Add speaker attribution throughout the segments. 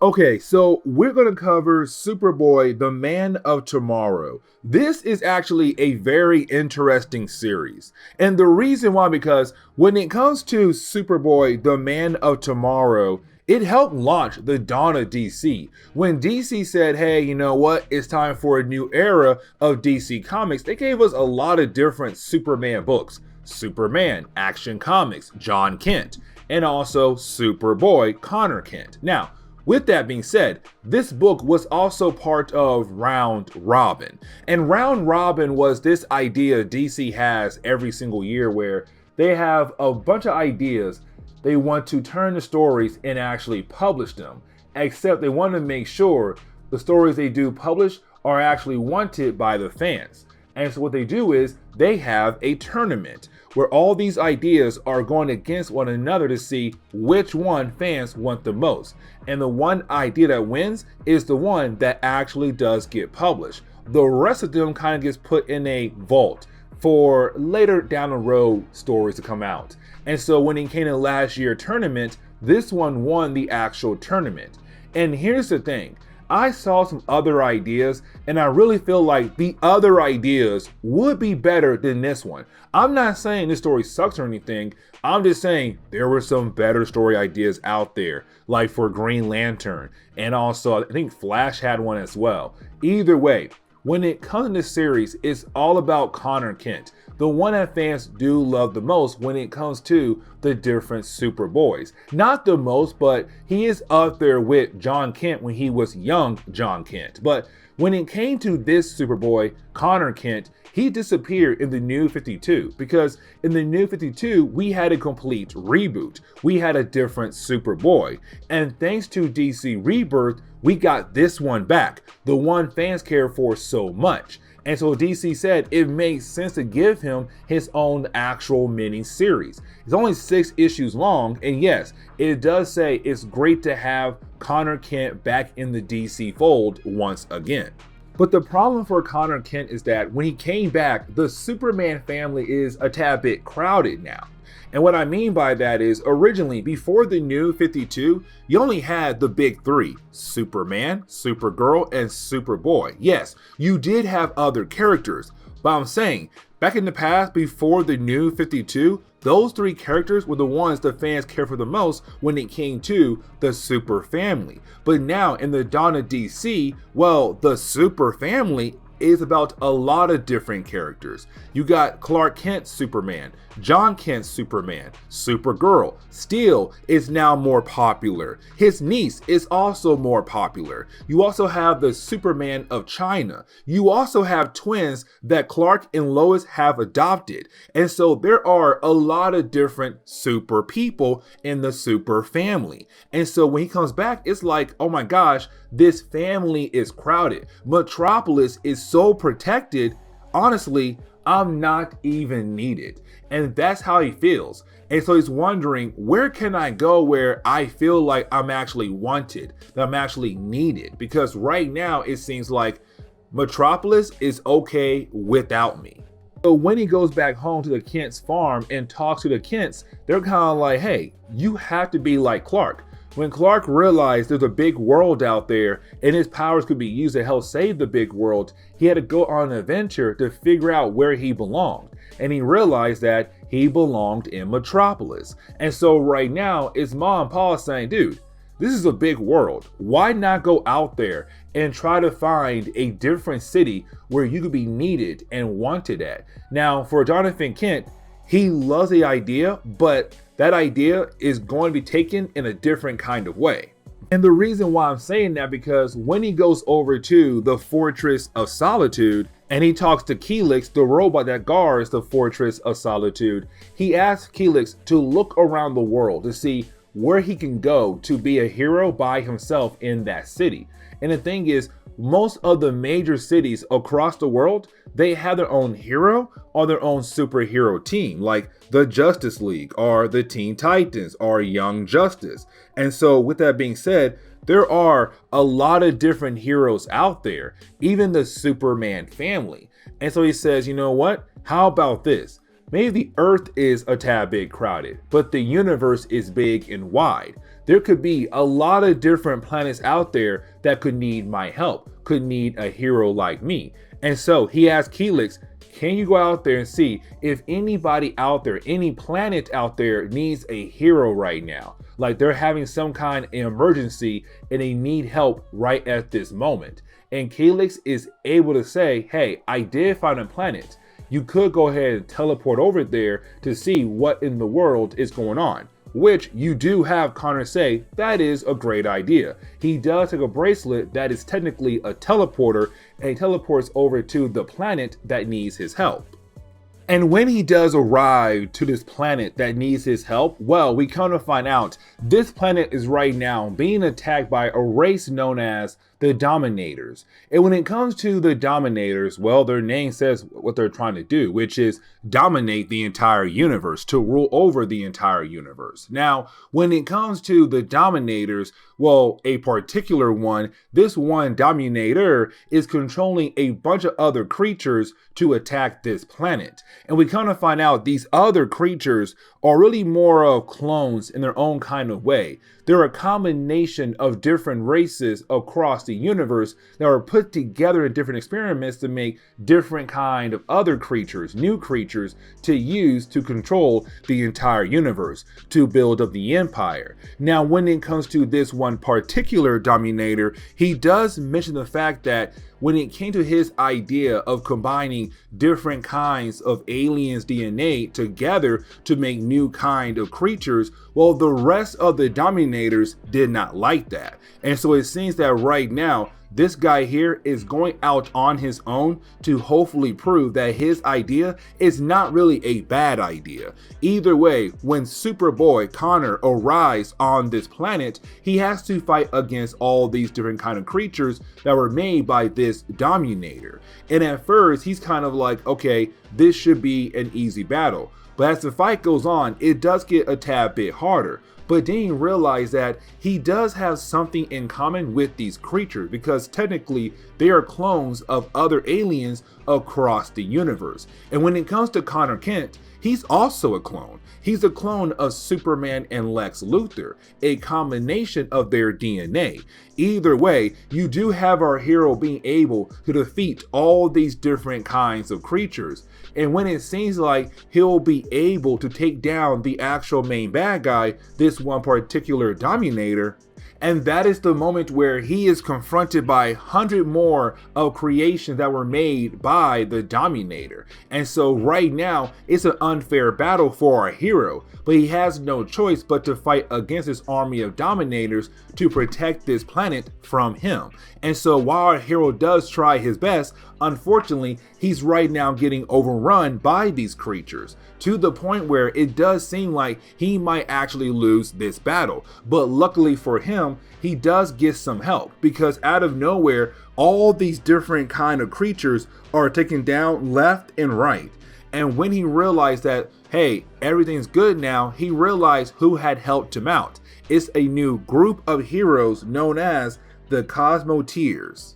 Speaker 1: Okay, so we're going to cover Superboy, the Man of Tomorrow. This is actually a very interesting series. And the reason why, because when it comes to Superboy, the Man of Tomorrow, it helped launch the dawn of DC. When DC said, hey, you know what, it's time for a new era of DC Comics, they gave us a lot of different Superman books. Superman, Action Comics, John Kent, and also Superboy, Connor Kent. Now, with that being said, this book was also part of Round Robin. And Round Robin was this idea DC has every single year where they have a bunch of ideas. They want to turn the stories and actually publish them. Except they want to make sure the stories they do publish are actually wanted by the fans. And so what they do is they have a tournament where all these ideas are going against one another to see which one fans want the most. And the one idea that wins is the one that actually does get published. The rest of them kind of gets put in a vault for later down the road stories to come out. And so when it came to last year's tournament, this one won the actual tournament. And here's the thing. I saw some other ideas and I really feel like the other ideas would be better than this one. I'm not saying this story sucks or anything. I'm just saying there were some better story ideas out there, like for Green Lantern, and also I think Flash had one as well. Either way, when it comes to this series, it's all about Connor Kent, the one that fans do love the most when it comes to the different Superboys. Not the most, but he is up there with John Kent when he was young John Kent. But when it came to this Superboy, Connor Kent, he disappeared in the New 52 because in the New 52, we had a complete reboot. We had a different Superboy. And thanks to DC Rebirth, we got this one back, the one fans care for so much. And so DC said it makes sense to give him his own actual mini series. It's only 6 issues long, and yes, it does say it's great to have Connor Kent back in the DC fold once again. But the problem for Connor Kent is that when he came back, the Superman family is a tad bit crowded now. And what I mean by that is originally before the New 52, you only had the big 3, Superman, Supergirl, and Superboy. Yes, you did have other characters, but I'm saying back in the past before the New 52, those 3 characters were the ones the fans cared for the most when it came to the Super family. But now in the dawn of DC, well, the Super family is about a lot of different characters. You got Clark Kent Superman, John Kent Superman, Supergirl. Steel is now more popular. His niece is also more popular. You also have the Superman of China. You also have twins that Clark and Lois have adopted. And so there are a lot of different super people in the Super family. And so when he comes back, it's like, oh my gosh, this family is crowded. Metropolis is so protected. Honestly, I'm not even needed. And that's how he feels. And so he's wondering, where can I go where I feel like I'm actually wanted, that I'm actually needed? Because right now it seems like Metropolis is okay without me. So when he goes back home to the Kent's farm and talks to the Kents, they're kind of like, hey, you have to be like Clark. When Clark realized there's a big world out there and his powers could be used to help save the big world, he had to go on an adventure to figure out where he belonged. And he realized that he belonged in Metropolis. And so right now, his mom, Paul, is saying, dude, this is a big world. Why not go out there and try to find a different city where you could be needed and wanted at? Now, for Jonathan Kent, he loves the idea, but that idea is going to be taken in a different kind of way. And the reason why I'm saying that, because when he goes over to the Fortress of Solitude and he talks to Helix, the robot that guards the Fortress of Solitude, he asks Helix to look around the world to see where he can go to be a hero by himself in that city. And the thing is, most of the major cities across the world, they have their own hero or their own superhero team, like the Justice League or the Teen Titans or Young Justice. And so with that being said, there are a lot of different heroes out there, even the Superman family. And so he says, you know what? How about this? Maybe the Earth is a tad bit crowded, but the universe is big and wide. there could be a lot of different planets out there that could need my help, could need a hero like me. And so he asked Helix, can you go out there and see if anybody out there, any planet out there needs a hero right now? Like they're having some kind of emergency and they need help right at this moment. And Helix is able to say, hey, I did find a planet. You could go ahead and teleport over there to see what in the world is going on. Which you do have Connor say, that is a great idea. He does take a bracelet that is technically a teleporter and he teleports over to the planet that needs his help. And when he does arrive to this planet that needs his help, well, we come to find out this planet is right now being attacked by a race known as the Dominators. And when it comes to the Dominators, well, their name says what they're trying to do, which is dominate the entire universe, to rule over the entire universe. Now, when it comes to the Dominators, well, a particular one, this one Dominator is controlling a bunch of other creatures to attack this planet. And we kind of find out these other creatures are really more of clones in their own kind of way. They're a combination of different races across the universe that are put together in different experiments to make different kind of other creatures, new creatures to use to control the entire universe, to build up the empire. Now, when it comes to this one particular Dominator, he does mention the fact that when it came to his idea of combining different kinds of aliens' DNA together to make new kind of creatures, well, the rest of the Dominators did not like that. And so it seems that right now, this guy here is going out on his own to hopefully prove that his idea is not really a bad idea. Either way, when Superboy Connor arrives on this planet, he has to fight against all these different kind of creatures that were made by this Dominator. And at first, he's kind of like, okay, this should be an easy battle. But as the fight goes on, it does get a tad bit harder. But then you realize that he does have something in common with these creatures, because technically they are clones of other aliens across the universe. And when it comes to Connor Kent, he's also a clone. He's a clone of Superman and Lex Luthor, a combination of their DNA. Either way, you do have our hero being able to defeat all these different kinds of creatures. And when it seems like he'll be able to take down the actual main bad guy, this one particular Dominator, and that is the moment where he is confronted by 100 more of creations that were made by the Dominator. And so right now, it's an unfair battle for our hero, but he has no choice but to fight against this army of Dominators to protect this planet from him. And so while our hero does try his best, unfortunately, he's right now getting overrun by these creatures, to the point where it does seem like he might actually lose this battle. But luckily for him, he does get some help, because out of nowhere, all these different kind of creatures are taken down left and right. And when he realized that, hey, everything's good now, he realized who had helped him out. It's a new group of heroes known as the Cosmo-Teers.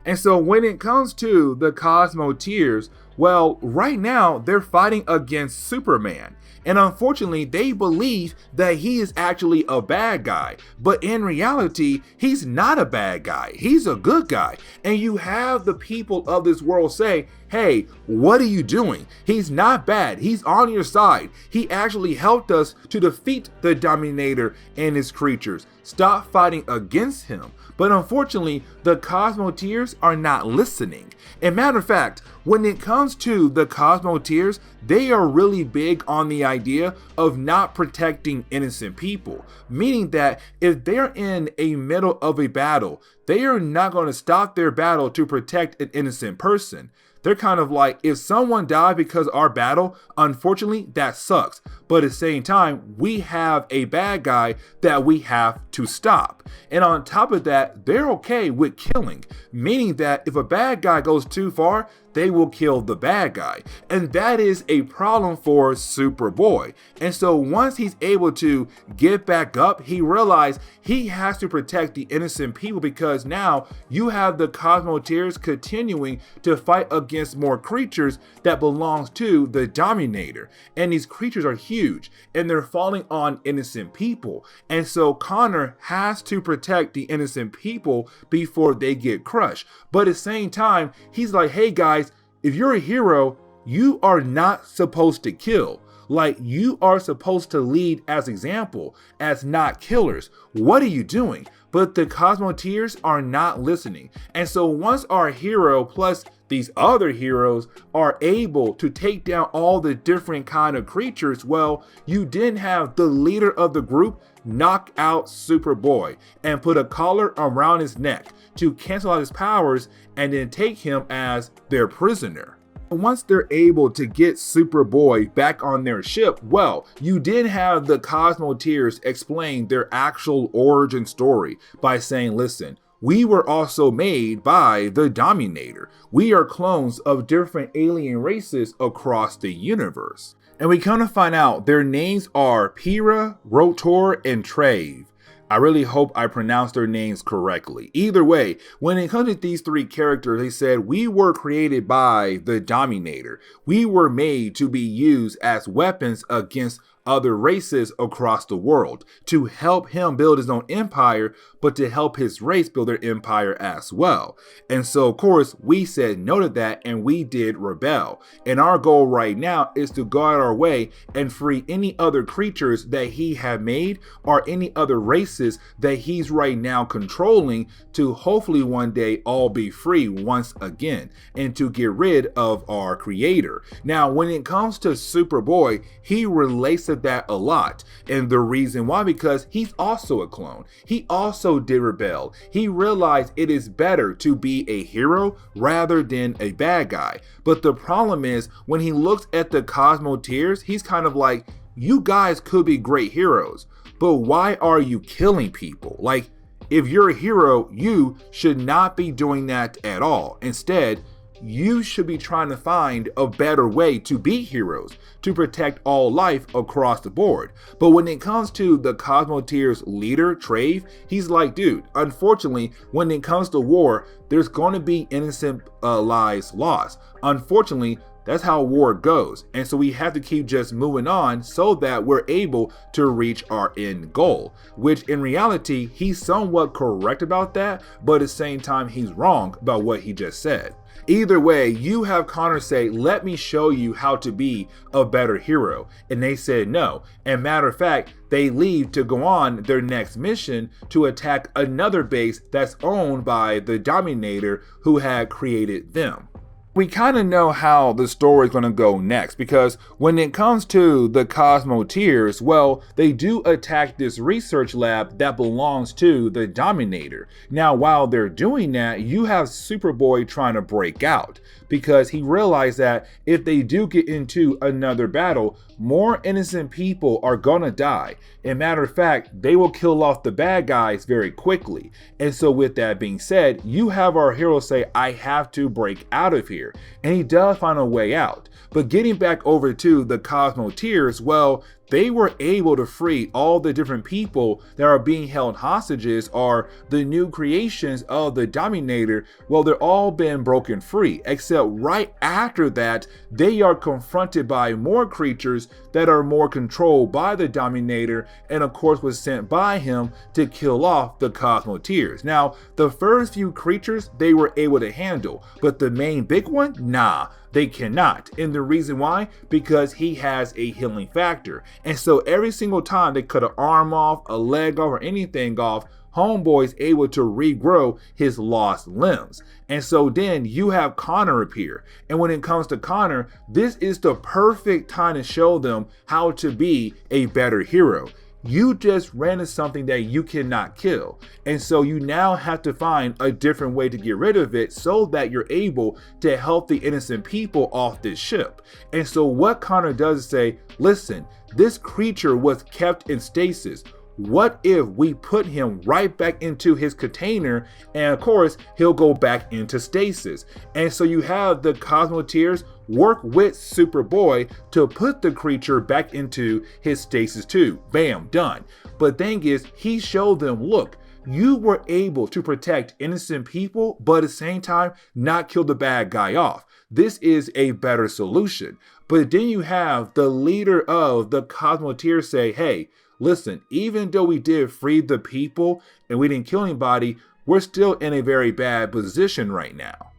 Speaker 1: And so when it comes to the Cosmo-Teers, well, right now they're fighting against Superman. And unfortunately, they believe that he is actually a bad guy. But in reality, he's not a bad guy. He's a good guy. And you have the people of this world say, hey, what are you doing? He's not bad. He's on your side. He actually helped us to defeat the Dominator and his creatures. Stop fighting against him. But unfortunately, the Cosmo-Teers are not listening. And matter of fact, when it comes to the Cosmo-Teers, they are really big on the idea of not protecting innocent people. Meaning that if they're in a middle of a battle, they are not going to stop their battle to protect an innocent person. They're kind of like, if someone died because of our battle, unfortunately, that sucks. But at the same time, we have a bad guy that we have to stop. And on top of that, they're okay with killing, meaning that if a bad guy goes too far, they will kill the bad guy. And that is a problem for Superboy. And so once he's able to get back up, he realized he has to protect the innocent people, because now you have the Cosmo-Teers continuing to fight against against more creatures that belongs to the Dominator. And these creatures are huge and they're falling on innocent people. And so Connor has to protect the innocent people before they get crushed. But at the same time, he's like, hey guys, if you're a hero, you are not supposed to kill. Like, you are supposed to lead as example, as not killers. What are you doing? But the Cosmo-Teers are not listening. And so once our hero plus these other heroes are able to take down all the different kind of creatures, well, you then have the leader of the group knock out Superboy and put a collar around his neck to cancel out his powers and then take him as their prisoner. Once they're able to get Superboy back on their ship, well, you did have the Cosmo-Teers explain their actual origin story by saying, listen, we were also made by the Dominator. We are clones of different alien races across the universe. And we kind of find out their names are Pyrrha, Rotor, and Trey. I really hope I pronounced their names correctly. Either way, when it comes to these three characters, they said we were created by the Dominator. We were made to be used as weapons against other races across the world to help him build his own empire, but to help his race build their empire as well. And so, of course, we said no to that and we did rebel. And our goal right now is to go out our way and free any other creatures that he had made or any other races that he's right now controlling to hopefully one day all be free once again and to get rid of our creator. Now, when it comes to Superboy, he relates to that a lot. And the reason why, because he's also a clone. He also did rebel. He realized it is better to be a hero rather than a bad guy. But the problem is when he looks at the Cosmo-Teers, he's kind of like, you guys could be great heroes, but why are you killing people? Like, if you're a hero, you should not be doing that at all. Instead, you should be trying to find a better way to be heroes, to protect all life across the board. But when it comes to the Cosmo-Teers leader, Trey, he's like, dude, unfortunately, when it comes to war, there's going to be innocent lives lost. Unfortunately, that's how war goes. And so we have to keep just moving on so that we're able to reach our end goal, which in reality, he's somewhat correct about that, but at the same time, he's wrong about what he just said. Either way, you have Connor say, let me show you how to be a better hero. And they said no. And matter of fact, they leave to go on their next mission to attack another base that's owned by the Dominator who had created them. We kind of know how the story is going to go next, because when it comes to the Cosmo-Teers, well, they do attack this research lab that belongs to the Dominator. Now, while they're doing that, you have Superboy trying to break out because he realized that if they do get into another battle, more innocent people are gonna die. And matter of fact, they will kill off the bad guys very quickly. And so with that being said, you have our hero say, I have to break out of here. And he does find a way out. But getting back over to the Cosmo-Teers, well, they were able to free all the different people that are being held hostages, or the new creations of the Dominator. Well, they're all been broken free, except right after that, they are confronted by more creatures that are more controlled by the Dominator, and of course was sent by him to kill off the Cosmo-Teers. Now, the first few creatures they were able to handle, but the main big one, nah. They cannot. And the reason why? Because he has a healing factor. And so every single time they cut an arm off, a leg off, or anything off, Homeboy's able to regrow his lost limbs. And so then you have Connor appear. And when it comes to Connor, this is the perfect time to show them how to be a better hero. You just ran into something that you cannot kill. And so you now have to find a different way to get rid of it so that you're able to help the innocent people off this ship. And so what Connor does is say, listen, this creature was kept in stasis. What if we put him right back into his container, and of course he'll go back into stasis. And so you have the Cosmo-Teers work with Superboy to put the creature back into his stasis too. Bam, done. But thing is, he showed them, look, you were able to protect innocent people, but at the same time, not kill the bad guy off. This is a better solution. But then you have the leader of the Cosmo-Teers say, hey, listen, even though we did free the people and we didn't kill anybody, we're still in a very bad position right now.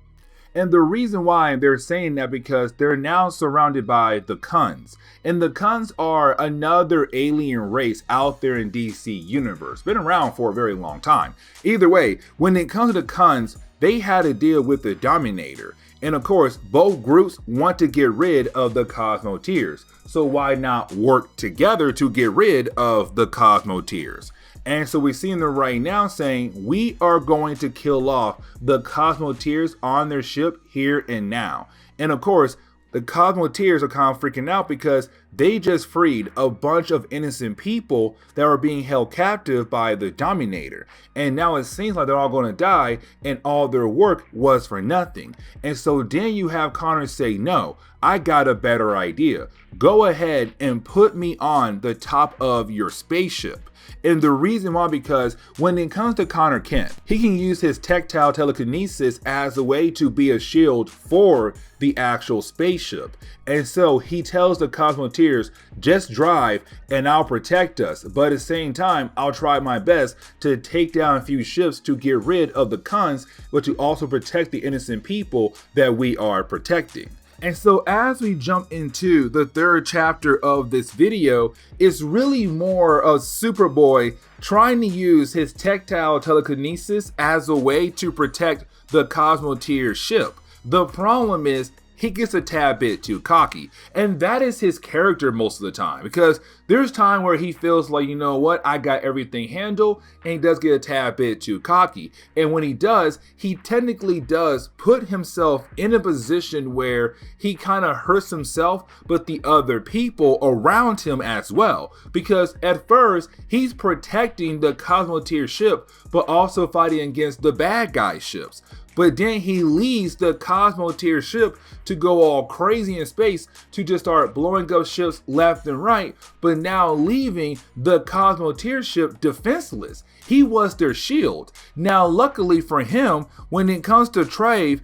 Speaker 1: And the reason why they're saying that because they're now surrounded by the Kuns. And the Kuns are another alien race out there in DC universe. Been around for a very long time. Either way, when it comes to the Kuns, they had to deal with the Dominator. And of course, both groups want to get rid of the Cosmo-Teers. So why not work together to get rid of the Cosmo-Teers? And so we're seeing them right now saying, we are going to kill off the Cosmo-Teers on their ship here and now. And of course, the Cosmo-Teers are kind of freaking out because they just freed a bunch of innocent people that were being held captive by the Dominator. And now it seems like they're all going to die and all their work was for nothing. And so then you have Connor say, no, I got a better idea. Go ahead and put me on the top of your spaceship. And the reason why, because when it comes to Connor Kent, he can use his tactile telekinesis as a way to be a shield for the actual spaceship. And so he tells the Cosmo-Teers, just drive and I'll protect us. But at the same time, I'll try my best to take down a few ships to get rid of the Kuns, but to also protect the innocent people that we are protecting. And so as we jump into the third chapter of this video, it's really more of Superboy trying to use his tactile telekinesis as a way to protect the Cosmo-Teers ship. The problem is he gets a tad bit too cocky, and that is his character most of the time, because there's time where he feels like, you know what, I got everything handled, and he does get a tad bit too cocky. And when he does, he technically does put himself in a position where he kind of hurts himself, but the other people around him as well, because at first he's protecting the Cosmo-Teers ship, but also fighting against the bad guy ships. But then he leaves the Cosmo-Teers ship to go all crazy in space to just start blowing up ships left and right, but now leaving the Cosmo-Teers ship defenseless. He was their shield. Now, luckily for him, when it comes to Trey is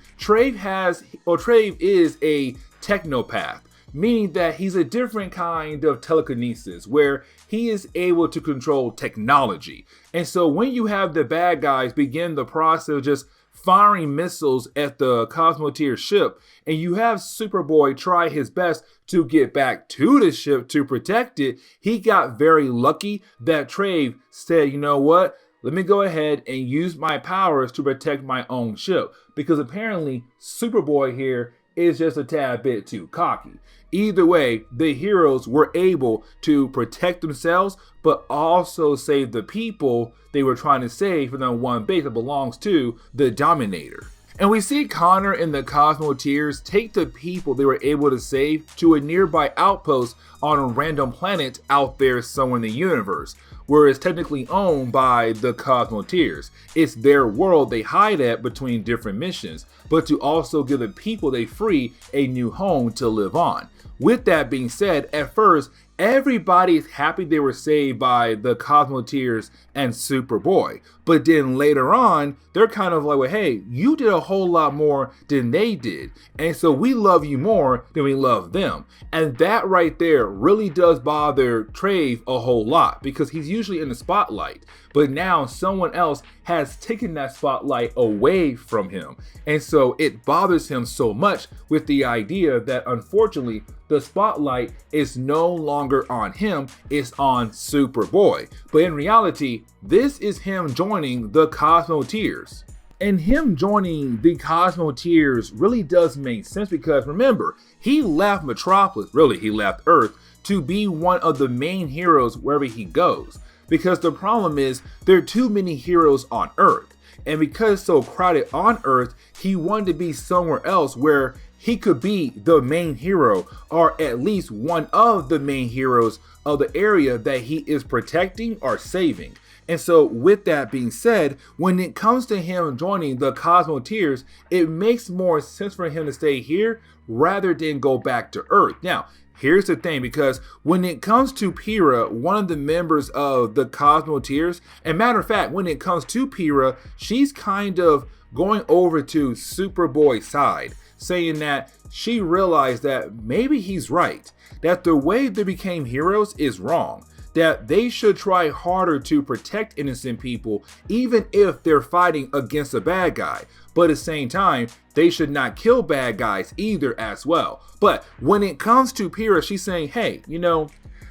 Speaker 1: a technopath, meaning that he's a different kind of telekinesis where he is able to control technology. And so when you have the bad guys begin the process of just firing missiles at the Cosmo-Teers ship, and you have Superboy try his best to get back to the ship to protect it, he got very lucky that Trey said, you know what, let me go ahead and use my powers to protect my own ship, because apparently Superboy here is just a tad bit too cocky. Either way, the heroes were able to protect themselves, but also save the people they were trying to save from that one base that belongs to the Dominator. And we see Connor and the Cosmo-Teers take the people they were able to save to a nearby outpost on a random planet out there somewhere in the universe, where it's technically owned by the Cosmo-Teers. It's their world they hide at between different missions, but to also give the people they free a new home to live on. With that being said, at first, everybody is happy they were saved by the Cosmo-Teers and Superboy. But then later on, they're kind of like, well, hey, you did a whole lot more than they did. And so we love you more than we love them. And that right there really does bother Trey a whole lot, because he's usually in the spotlight. But now someone else has taken that spotlight away from him. And so it bothers him so much with the idea that unfortunately, the spotlight is no longer on him, it's on Superboy. But in reality, this is him joining the Cosmo-Teers. And him joining the Cosmo-Teers really does make sense, because remember, he left Metropolis, really he left Earth, to be one of the main heroes wherever he goes. Because the problem is, there are too many heroes on Earth. And because it's so crowded on Earth, he wanted to be somewhere else where he could be the main hero, or at least one of the main heroes of the area that he is protecting or saving. And so with that being said, when it comes to him joining the Cosmo-Teers, it makes more sense for him to stay here rather than go back to Earth. Now, here's the thing, because when it comes to Pyrrha, one of the members of the Cosmo-Teers, and matter of fact, when it comes to Pyrrha, she's kind of going over to Superboy's side, saying that she realized that maybe he's right, that the way they became heroes is wrong, that they should try harder to protect innocent people even if they're fighting against a bad guy. But at the same time, they should not kill bad guys either as well. But when it comes to Pyrrha, she's saying, hey,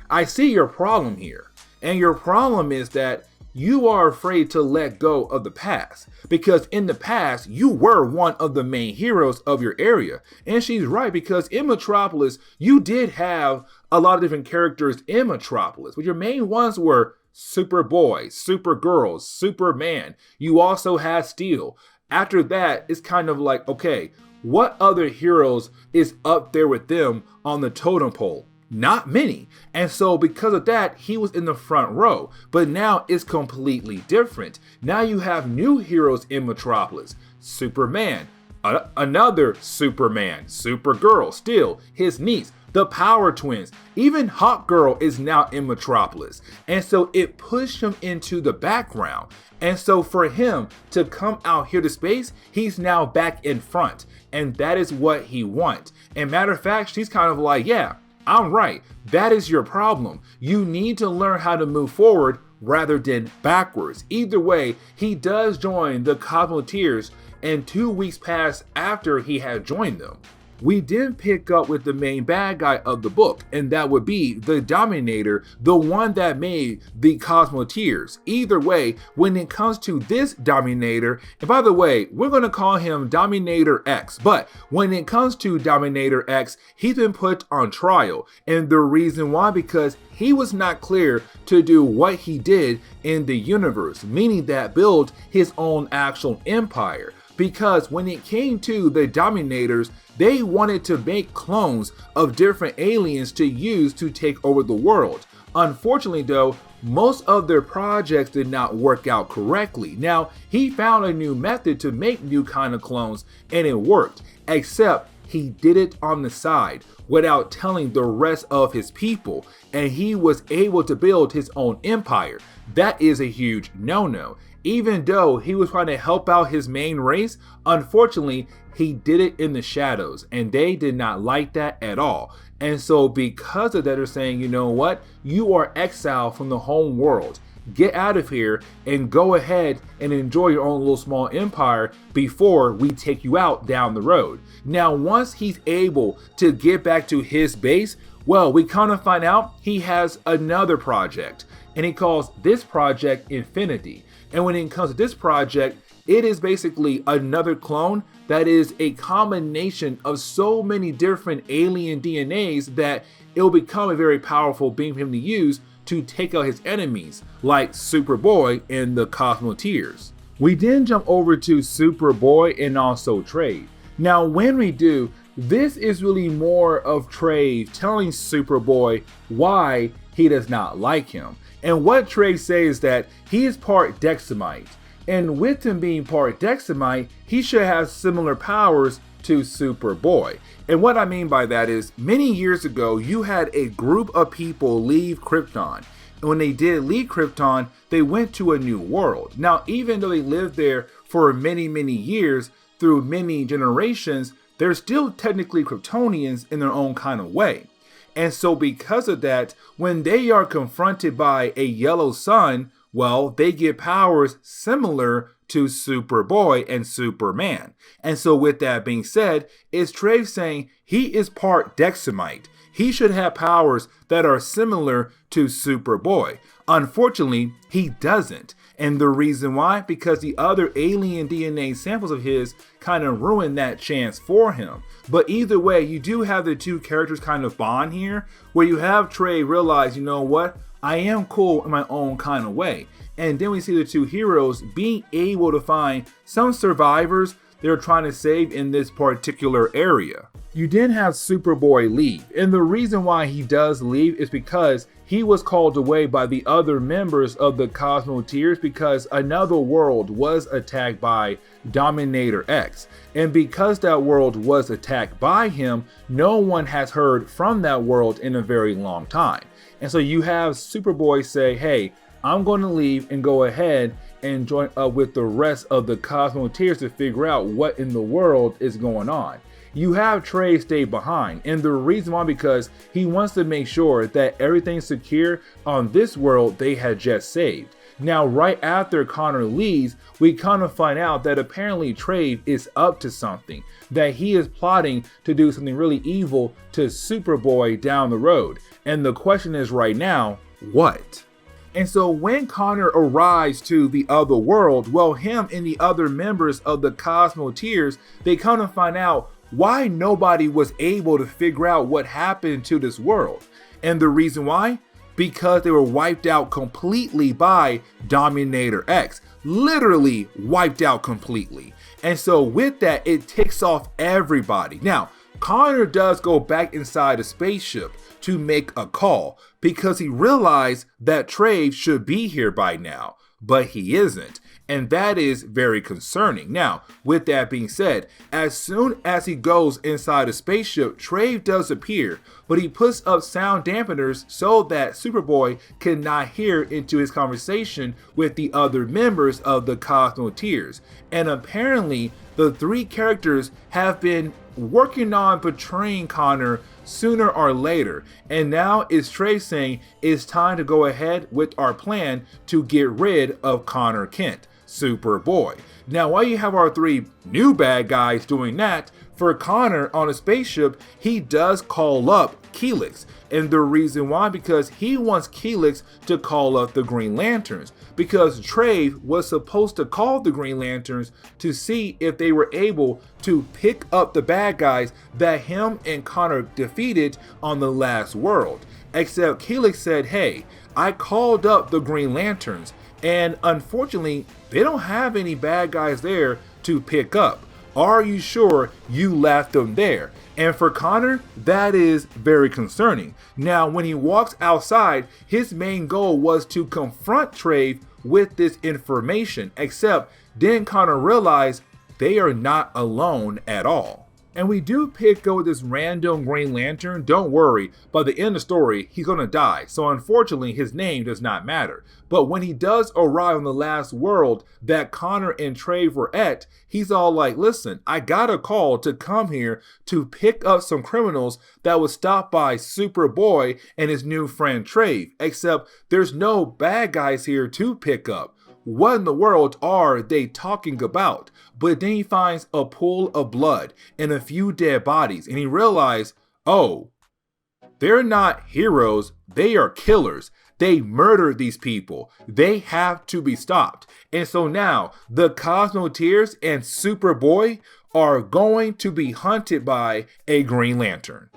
Speaker 1: I see your problem here. And your problem is that you are afraid to let go of the past, because in the past you were one of the main heroes of your area. And she's right, because in Metropolis you did have a lot of different characters in Metropolis, but your main ones were Superboy, Supergirl, Superman. You also had Steel. After that, it's kind of like, okay, what other heroes is up there with them on the totem pole? Not many. And so because of that, he was in the front row. But now it's completely different. Now you have new heroes in Metropolis. Superman, another Superman, Supergirl, still his niece, the Power Twins, even Hawkgirl is now in Metropolis. And so it pushed him into the background. And so for him to come out here to space, he's now back in front. And that is what he wants. And matter of fact, she's kind of like, yeah, I'm right. That is your problem. You need to learn how to move forward rather than backwards. Either way, he does join the Cosmo-Teers, and 2 weeks pass after he had joined them. We then pick up with the main bad guy of the book, and that would be the Dominator, the one that made the Cosmo-Teers. Either way, when it comes to this Dominator, and by the way, we're going to call him Dominator X, but when it comes to Dominator X, he's been put on trial, and the reason why, because he was not clear to do what he did in the universe, meaning that build his own actual empire. Because when it came to the Dominators, they wanted to make clones of different aliens to use to take over the world. Unfortunately though, most of their projects did not work out correctly. Now, he found a new method to make new kind of clones, and it worked, except he did it on the side without telling the rest of his people, and he was able to build his own empire. That is a huge no-no. Even though he was trying to help out his main race, unfortunately, he did it in the shadows, and they did not like that at all. And so because of that, they're saying, you know what? You are exiled from the home world. Get out of here and go ahead and enjoy your own little small empire before we take you out down the road. Now, once he's able to get back to his base, well, we kind of find out he has another project, and he calls this project Infinity. And when it comes to this project, it is basically another clone that is a combination of so many different alien DNAs that it will become a very powerful being for him to use to take out his enemies, like Superboy and the Cosmo-Teers. We then jump over to Superboy and also Trey. Now, when we do, this is really more of Trey telling Superboy why he does not like him. And what Trey says is that he is part Dexamite. And with him being part Dexamite, he should have similar powers to Superboy. And what I mean by that is, many years ago, you had a group of people leave Krypton. And when they did leave Krypton, they went to a new world. Now, even though they lived there for many, many years, through many generations, they're still technically Kryptonians in their own kind of way. And so because of that, when they are confronted by a yellow sun, well, they get powers similar to Superboy and Superman. And so with that being said, is Trey saying he is part Dexamite. He should have powers that are similar to Superboy. Unfortunately, he doesn't. And the reason why? Because the other alien DNA samples of his kind of ruined that chance for him. But either way, you do have the two characters kind of bond here, where you have Trey realize, you know what? I am cool in my own kind of way. And then we see the two heroes being able to find some survivors they're trying to save in this particular area. You then have Superboy leave, and the reason why he does leave is because he was called away by the other members of the Cosmo-Teers because another world was attacked by Dominator X. And because that world was attacked by him, no one has heard from that world in a very long time. And so you have Superboy say, hey, I'm going to leave and go ahead and join up with the rest of the Cosmo-Teers to figure out what in the world is going on. You have Trey stay behind, and the reason why, because he wants to make sure that everything's secure on this world they had just saved. Now, right after Connor leaves, we kind of find out that apparently Trey is up to something, that he is plotting to do something really evil to Superboy down the road. And the question is right now, what? And so when Connor arrives to the other world, well, him and the other members of the Cosmo-Teers, they kind of find out why nobody was able to figure out what happened to this world. And the reason why? Because they were wiped out completely by Dominator X. Literally wiped out completely. And so with that, it ticks off everybody. Now, Connor does go back inside the spaceship to make a call because he realized that Trey should be here by now, but he isn't. And that is very concerning. Now, with that being said, as soon as he goes inside the spaceship, Trey does appear, but he puts up sound dampeners so that Superboy cannot hear into his conversation with the other members of the Cosmo-Teers. And apparently, the three characters have been working on betraying Connor sooner or later. And now it's Trey saying it's time to go ahead with our plan to get rid of Connor Kent, Superboy. Now, while you have our three new bad guys doing that, for Connor on a spaceship, he does call up Helix. And the reason why, because he wants Helix to call up the Green Lanterns. Because Trey was supposed to call the Green Lanterns to see if they were able to pick up the bad guys that him and Connor defeated on the last world. Except Helix said, hey, I called up the Green Lanterns, and unfortunately, they don't have any bad guys there to pick up. Are you sure you left them there? And for Connor, that is very concerning. Now, when he walks outside, his main goal was to confront Trey with this information, except then Connor realized they are not alone at all. And we do pick up with this random Green Lantern. Don't worry, by the end of the story, he's gonna die. So unfortunately, his name does not matter. But when he does arrive on the last world that Connor and Trey were at, he's all like, listen, I got a call to come here to pick up some criminals that was stopped by Superboy and his new friend Trey. Except there's no bad guys here to pick up. What in the world are they talking about? But then he finds a pool of blood and a few dead bodies, and he realized, oh, they're not heroes, they are killers. They murdered these people. They have to be stopped. And so now the Cosmo-Teers and Superboy are going to be hunted by a Green Lantern.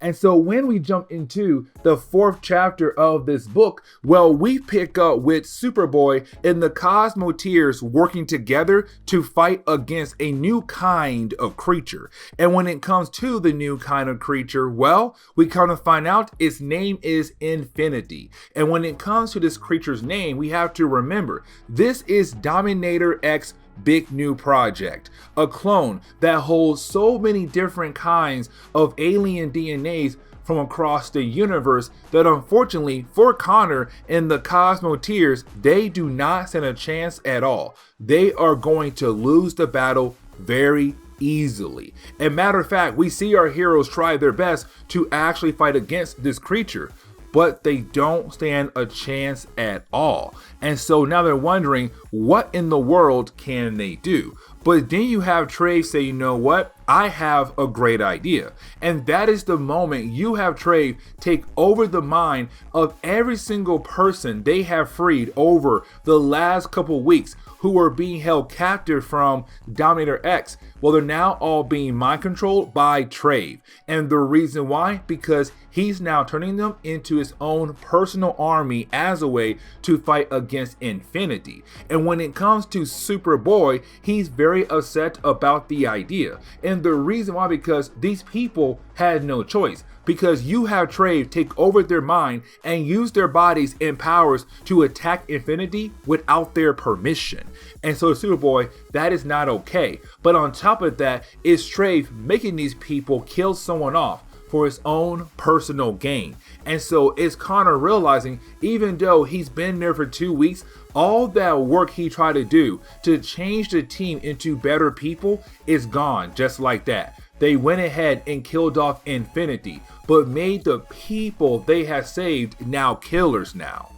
Speaker 1: And so when we jump into the 4th chapter of this book, well, we pick up with Superboy and the Cosmo-Teers working together to fight against a new kind of creature. And when it comes to the new kind of creature, well, we kind of find out its name is Infinity. And when it comes to this creature's name, we have to remember, this is Dominator X big new project, a clone that holds so many different kinds of alien DNAs from across the universe that unfortunately for Connor and the Cosmo-Teers, they do not stand a chance at all. They are going to lose the battle very easily. And matter of fact, we see our heroes try their best to actually fight against this creature, but they don't stand a chance at all. And so now they're wondering, what in the world can they do? But then you have Trey say, you know what? I have a great idea. And that is the moment you have Trey take over the mind of every single person they have freed over the last couple weeks who were being held captive from Dominator X. Well, they're now all being mind controlled by Trey. And the reason why? Because he's now turning them into his own personal army as a way to fight against Infinity. And when it comes to Superboy, he's very upset about the idea. And the reason why, because these people had no choice. Because you have Trey take over their mind and use their bodies and powers to attack Infinity without their permission. And so Superboy, that is not okay. But on top of that, is Trey making these people kill someone off for his own personal gain. And so it's Connor realizing, even though he's been there for 2 weeks, all that work he tried to do to change the team into better people is gone just like that. They went ahead and killed off Infinity, but made the people they had saved now killers now.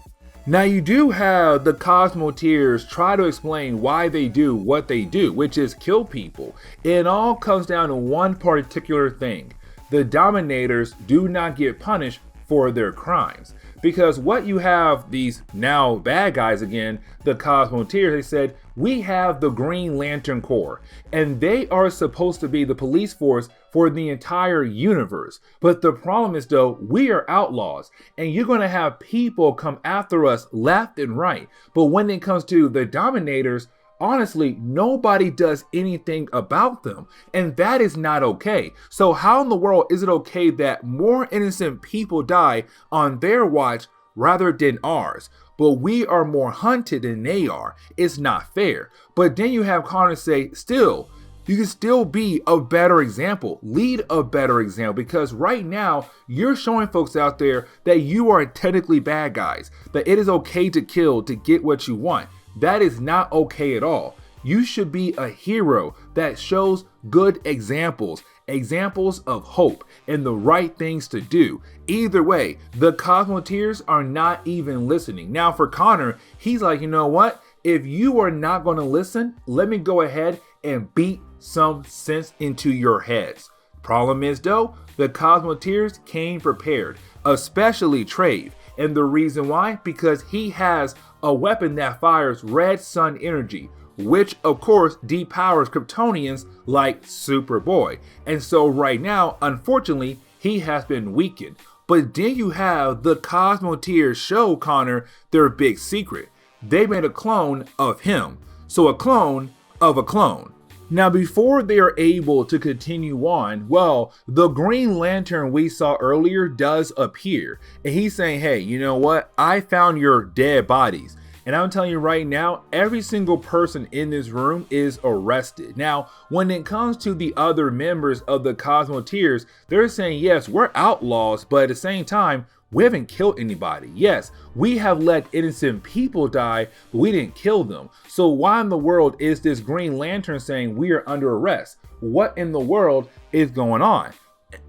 Speaker 1: Now you do have the Cosmo-Teers try to explain why they do what they do, which is kill people. It all comes down to one particular thing. The Dominators do not get punished for their crimes. Because what you have, these now bad guys again, the Cosmo-Teers, they said, we have the Green Lantern Corps, and they are supposed to be the police force for the entire universe. But the problem is though, we are outlaws, and you're going to have people come after us left and right. But when it comes to the Dominators, honestly, nobody does anything about them, and that is not okay. So how in the world is it okay that more innocent people die on their watch rather than ours? But we are more hunted than they are. It's not fair. But then you have Connor say, still, you can still be a better example, lead a better example, because right now you're showing folks out there that you are technically bad guys, that it is okay to kill to get what you want. That is not okay at all. You should be a hero that shows good examples, examples of hope and the right things to do. Either way, the Cosmo-Teers are not even listening. Now for Connor, he's like, you know what? If you are not going to listen, let me go ahead and beat some sense into your heads. Problem is though, the Cosmo-Teers came prepared, especially Trey. And the reason why? Because he has a weapon that fires red sun energy, which of course depowers Kryptonians like Superboy. And so right now, unfortunately, he has been weakened. But then you have the Cosmo-Teers show Connor their big secret. They made a clone of him. So a clone of a clone. Now before they are able to continue on, well, the Green Lantern we saw earlier does appear. And he's saying, hey, you know what? I found your dead bodies. And I'm telling you right now, every single person in this room is arrested. Now, when it comes to the other members of the Cosmo-Teers, they're saying, yes, we're outlaws, but at the same time, we haven't killed anybody. Yes, we have let innocent people die, but we didn't kill them. So why in the world is this Green Lantern saying we are under arrest? What in the world is going on?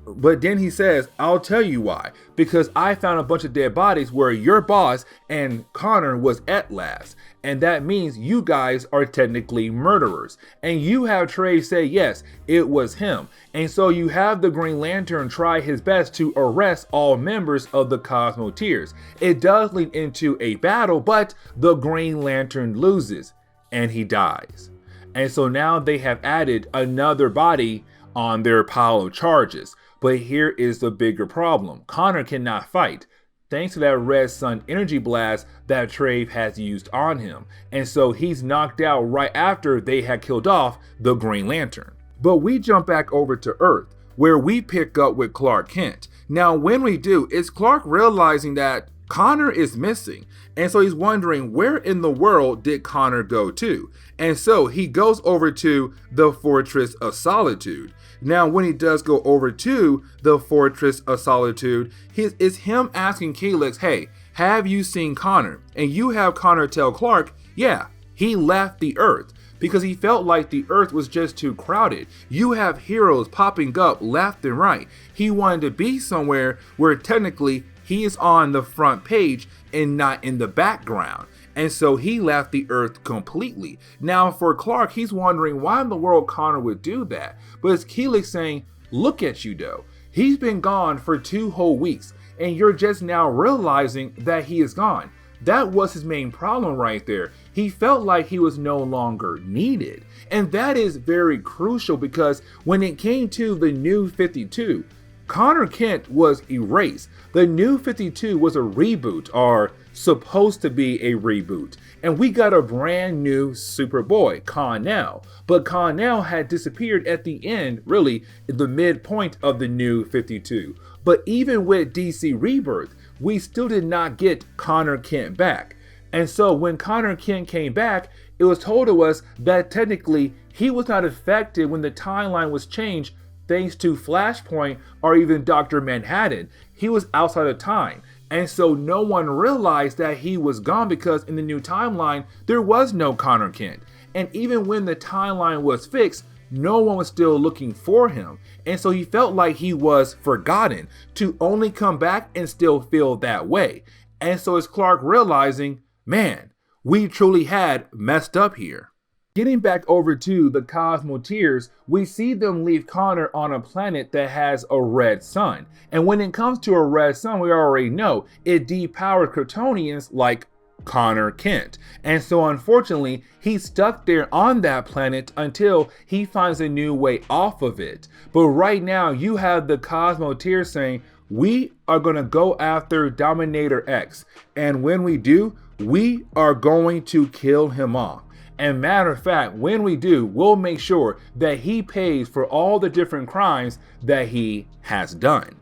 Speaker 1: But then he says, I'll tell you why. Because I found a bunch of dead bodies where your boss and Connor was at last. And that means you guys are technically murderers. And you have Trey say, yes, it was him. And so you have the Green Lantern try his best to arrest all members of the Cosmo-Teers. It does lead into a battle, but the Green Lantern loses and he dies. And so now they have added another body on their pile of charges. But here is the bigger problem. Connor cannot fight, thanks to that red sun energy blast that Trey has used on him. And so he's knocked out right after they had killed off the Green Lantern. But we jump back over to Earth, where we pick up with Clark Kent. Now when we do, it's Clark realizing that Connor is missing. And so he's wondering, where in the world did Connor go to? And so he goes over to the Fortress of Solitude. Now, when he does go over to the Fortress of Solitude, it's him asking Calyx, hey, have you seen Connor? And you have Connor tell Clark, yeah, he left the Earth because he felt like the Earth was just too crowded. You have heroes popping up left and right. He wanted to be somewhere where technically he is on the front page and not in the background. And so he left the Earth completely. Now for Clark, he's wondering why in the world Connor would do that. But it's Helix saying, look at you though. He's been gone for 2 whole weeks and you're just now realizing that he is gone. That was his main problem right there. He felt like he was no longer needed. And that is very crucial because when it came to the New 52, Connor Kent was erased. The New 52 was a reboot, or supposed to be a reboot. And we got a brand new Superboy, Connell. But Connell had disappeared at the end, really, the midpoint of the New 52. But even with DC Rebirth, we still did not get Connor Kent back. And so when Connor Kent came back, it was told to us that technically he was not affected when the timeline was changed thanks to Flashpoint or even Dr. Manhattan. He was outside of time. And so no one realized that he was gone because in the new timeline, there was no Connor Kent. And even when the timeline was fixed, no one was still looking for him. And so he felt like he was forgotten to only come back and still feel that way. And so it's Clark realizing, man, we truly had messed up here. Getting back over to the Cosmo-Teers, we see them leave Connor on a planet that has a red sun. And when it comes to a red sun, we already know it depowers Kryptonians like Connor Kent. And so unfortunately, he's stuck there on that planet until he finds a new way off of it. But right now, you have the Cosmo-Teers saying, we are going to go after Dominator X. And when we do, we are going to kill him off. And matter of fact, when we do, we'll make sure that he pays for all the different crimes that he has done.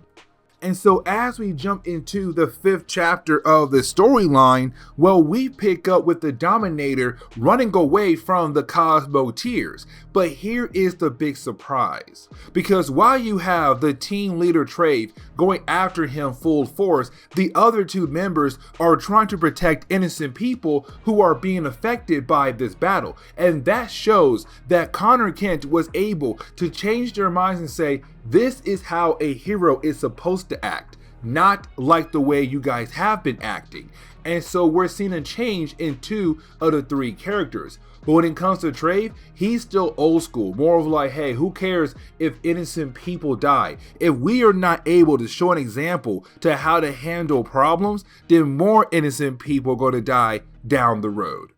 Speaker 1: And so as we jump into the 5th chapter of the storyline, well, we pick up with the Dominator running away from the Cosmo-Teers. But here is the big surprise. Because while you have the team leader Trey going after him full force, the other 2 members are trying to protect innocent people who are being affected by this battle. And that shows that Connor Kent was able to change their minds and say, this is how a hero is supposed to act, not like the way you guys have been acting. And so we're seeing a change in 2 of the 3 characters. But when it comes to Trey, he's still old school, more of like, hey, who cares if innocent people die? If we are not able to show an example to how to handle problems, then more innocent people are going to die down the road.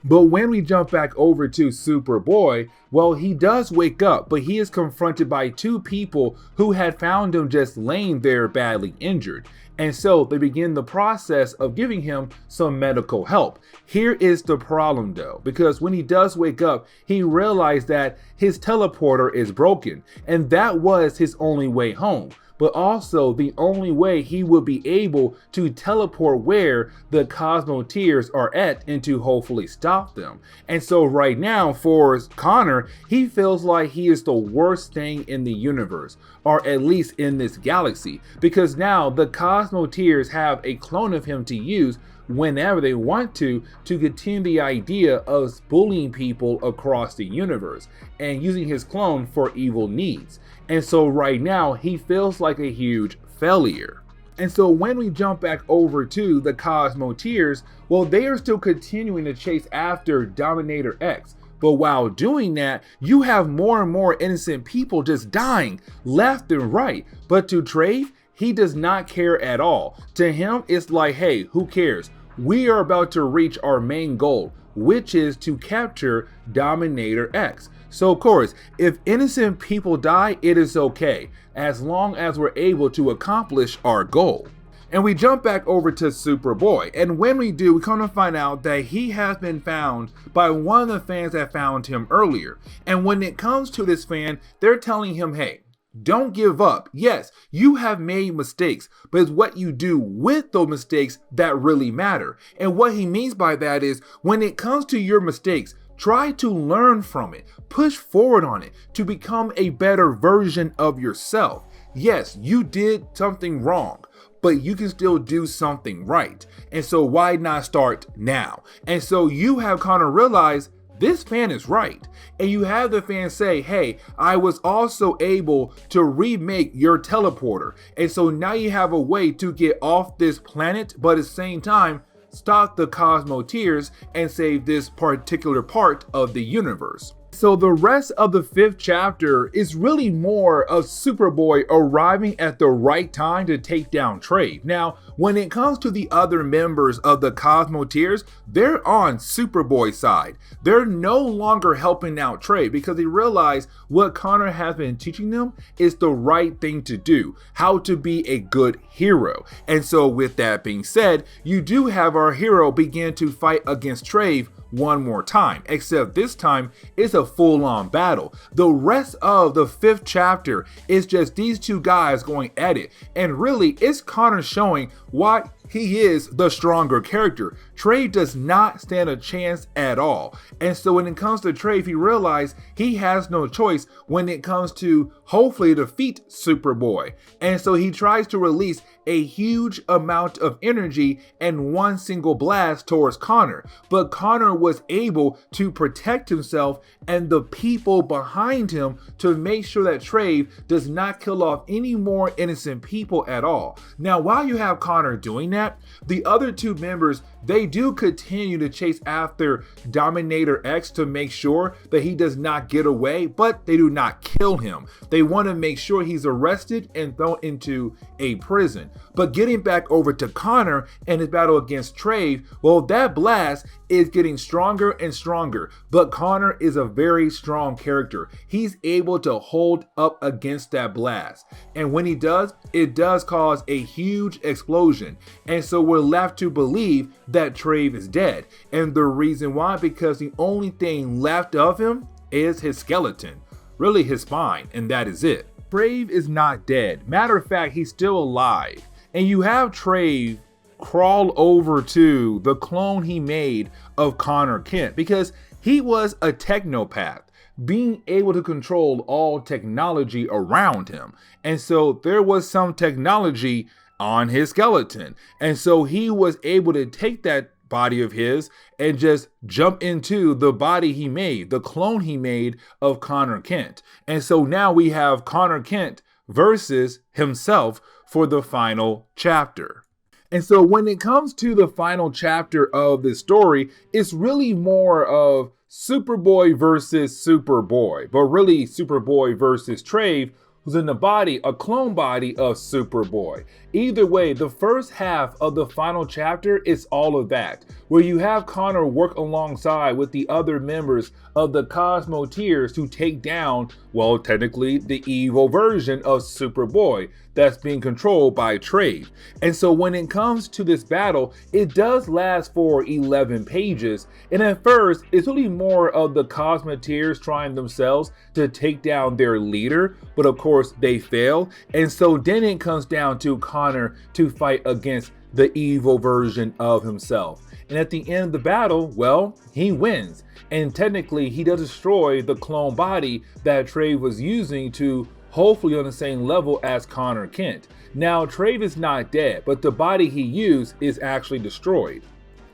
Speaker 1: But when we jump back over to Superboy, well, he does wake up, but he is confronted by 2 people who had found him just laying there badly injured. And so they begin the process of giving him some medical help. Here is the problem though, because when he does wake up, he realized that his teleporter is broken, and that was his only way home. But also the only way he would be able to teleport where the Cosmo-Teers are at and to hopefully stop them. And so right now for Connor, he feels like he is the worst thing in the universe, or at least in this galaxy, because now the Cosmo-Teers have a clone of him to use whenever they want to continue the idea of bullying people across the universe and using his clone for evil needs. And so right now he feels like a huge failure. And so when we jump back over to the Cosmo-Teers, well, they are still continuing to chase after Dominator X. But while doing that, you have more and more innocent people just dying left and right. But to Trey, he does not care at all. To him, it's like, hey, who cares? We are about to reach our main goal, which is to capture Dominator X. So of course, if innocent people die, it is okay, as long as we're able to accomplish our goal. And we jump back over to Superboy, and when we do, we come to find out that he has been found by one of the fans that found him earlier. And when it comes to this fan, they're telling him, hey, don't give up. Yes, you have made mistakes, but it's what you do with those mistakes that really matter. And what he means by that is when it comes to your mistakes, try to learn from it, push forward on it to become a better version of yourself. Yes, you did something wrong, but you can still do something right. And so why not start now? And so you have kind of realized this fan is right. And you have the fan say, hey, I was also able to remake your teleporter. And so now you have a way to get off this planet, but at the same time, stop the Cosmo-Teers and save this particular part of the universe. So the rest of the 5th chapter is really more of Superboy arriving at the right time to take down Trey. Now, when it comes to the other members of the Cosmo-Teers, they're on Superboy's side. They're no longer helping out Trey because they realize what Connor has been teaching them is the right thing to do, how to be a good hero. And so with that being said, you do have our hero begin to fight against Trey one more time, except this time it's a full-on battle. The rest of the 5th chapter is just these two guys going at it, and really it's Connor showing why he is the stronger character. Trey does not stand a chance at all. And so when it comes to Trey, he realizes he has no choice when it comes to hopefully defeat Superboy. And so he tries to release a huge amount of energy and one single blast towards Connor. But Connor was able to protect himself and the people behind him to make sure that Trey does not kill off any more innocent people at all. Now, while you have Connor doing that, the other two members, they do continue to chase after Dominator X to make sure that he does not get away, but they do not kill him. They want to make sure he's arrested and thrown into a prison. But getting back over to Connor and his battle against Trey, well, that blast is getting stronger and stronger, but Connor is a very strong character. He's able to hold up against that blast. And when he does, it does cause a huge explosion. And so we're left to believe that Trey is dead. And the reason why, because the only thing left of him is his skeleton, really his spine, and that is it. Trey is not dead. Matter of fact, he's still alive. And you have Trey crawl over to the clone he made of Connor Kent because he was a technopath, being able to control all technology around him. And so there was some technology on his skeleton. And so he was able to take that body of his and just jump into the body he made, the clone he made of Connor Kent. And so now we have Connor Kent versus himself for the final chapter. And so when it comes to the final chapter of this story, it's really more of Superboy versus Superboy, but really Superboy versus Trey, who's in the body, a clone body of Superboy. Either way, the first half of the final chapter is all of that, where you have Connor work alongside with the other members of the Cosmo-Teers to take down, well, technically the evil version of Superboy that's being controlled by Trey. And so when it comes to this battle, it does last for 11 pages. And at first, it's really more of the Cosmo-Teers trying themselves to take down their leader, but of course they fail. And so then it comes down to Connor to fight against the evil version of himself. And at the end of the battle, well, he wins. And technically he does destroy the clone body that Trey was using to hopefully on the same level as Connor Kent. Now, Trey is not dead, but the body he used is actually destroyed.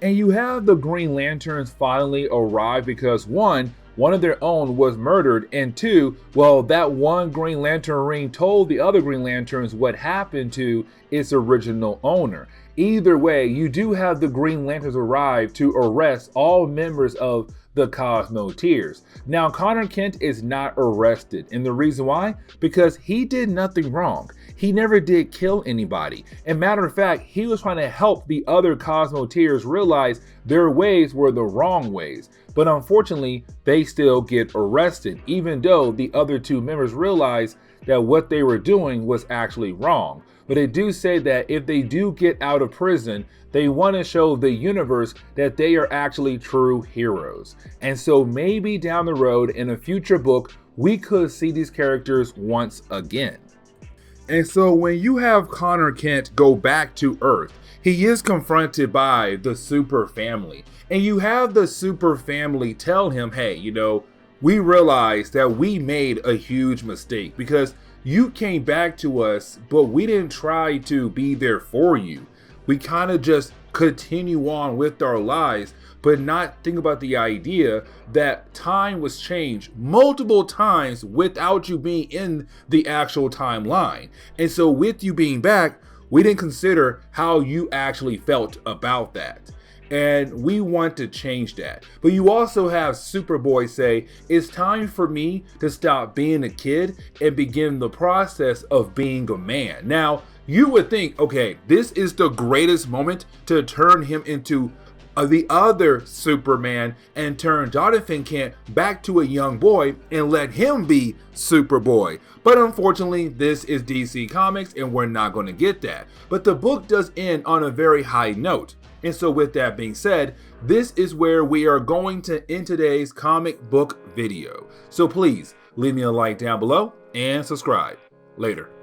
Speaker 1: And you have the Green Lanterns finally arrive because one of their own was murdered, and two, well, that one Green Lantern ring told the other Green Lanterns what happened to its original owner. Either way, you do have the Green Lanterns arrive to arrest all members of the Cosmo-Teers. Now, Connor Kent is not arrested, and the reason why? Because he did nothing wrong. He never did kill anybody. And matter of fact, he was trying to help the other Cosmo-Teers realize their ways were the wrong ways. But unfortunately, they still get arrested, even though the other two members realized that what they were doing was actually wrong. But they do say that if they do get out of prison, they want to show the universe that they are actually true heroes. And so maybe down the road in a future book, we could see these characters once again. And so when you have Connor Kent go back to Earth, he is confronted by the Super Family. And you have the Super Family tell him, hey, we realized that we made a huge mistake because you came back to us, but we didn't try to be there for you. We kind of just continue on with our lives, but not think about the idea that time was changed multiple times without you being in the actual timeline. And so with you being back, we didn't consider how you actually felt about that. And we want to change that. But you also have Superboy say, it's time for me to stop being a kid and begin the process of being a man. Now, you would think, okay, this is the greatest moment to turn him into the other Superman and turn Jonathan Kent back to a young boy and let him be Superboy. But unfortunately, this is DC Comics and we're not going to get that. But the book does end on a very high note. And so with that being said, this is where we are going to end today's comic book video. So please leave me a like down below and subscribe. Later.